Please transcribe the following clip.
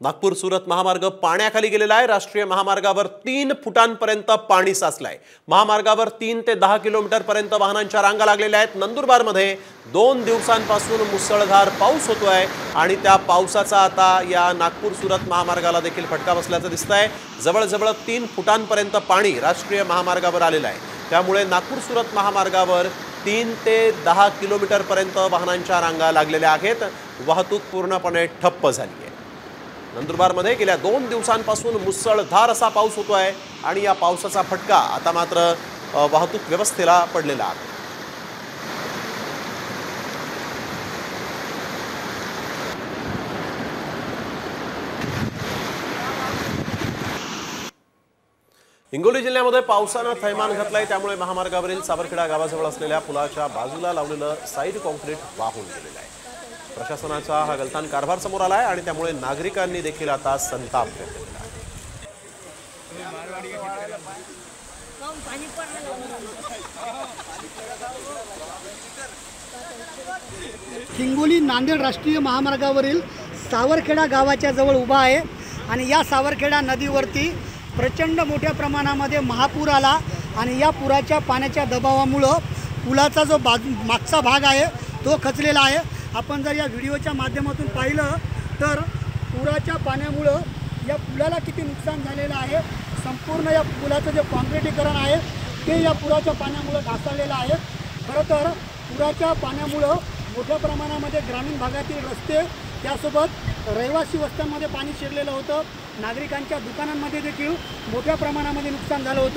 नागपूर सुरत महामार्ग पाण्याखाली गेलेला आहे। राष्ट्रीय महामार्गावर 3 फुटांपर्यंत पाणी साचलंय। महामार्गावर 3 ते 10 किलोमीटर पर्यंत वाहनांच्या रांगा लागलेल्या आहेत। नंदुरबारमध्ये 2 दिवसांपासून मुसळधार पाऊस होतोय आणि त्या पावसाचा आता या नागपूर सुरत महामार्गाला देखील फटका बसल्याचं दिसतंय। जवळजवळ 3 फुटांपर्यंत पाणी राष्ट्रीय महामार्गावर आलेलं आहे। त्यामुळे नागपूर सुरत महामार्गावर 3 ते 10 किलोमीटर पर्यंत वाहनांच्या रांगा लागलेल्या आहेत। वाहतूक पूर्णपणे ठप्प झाली आहे। नंदुरबारमध्ये गेल्या 2 दिवसांपासून मुसळधार असा पाऊस होतोय आणि या पावसाचा फटका आता मात्र वाहतूक व्यवस्थेला पडलेला आहे। हिंगोली जिल्ह्यामध्ये पावसानं थैमान घातलंय। त्यामुळे महामार्गावरील सावरखेडा गावाजवळ असलेल्या पुलाच्या बाजूला लावलेलं साईड कॉन्क्रीट वाहून गेलेलं आहे। प्रशासनाचा हा गलथान कारभार समोर आलाय आणि त्यामुळे नागरिकांनी देखील आता संताप व्यक्त केला आहे। हिंगोली नांदेड राष्ट्रीय महामार्गावरील सावरखेडा गावाच्या जवळ उभा आहे आणि या सावरखेडा नदीवरती प्रचंड मोठ्या प्रमाणामध्ये महापूर आला आणि या पुराच्या पाण्याच्या दबावामुळे पुलाचा जो मागचा भाग आहे तो खचलेला आहे। आपण जर या व्हिडिओच्या माध्यमातून पाहिलं तर पुराच्या पाण्यामुळे या पुलाला किती नुकसान झालेलं आहे। संपूर्ण या पुलाचं जे कॉन्क्रिटीकरण आहे ते या पुराच्या पाण्यामुळे ढासळलेलं आहे। खरं तर पुराच्या पाण्यामुळे मोठ्या प्रमाणामध्ये ग्रामीण भागातील रस्ते त्यासोबत रहिवासी वस्त्यांमध्ये पाणी शिरलेलं होतं। नागरिकांच्या दुकानांमध्ये देखील मोठ्या प्रमाणामध्ये नुकसान झालं होतं।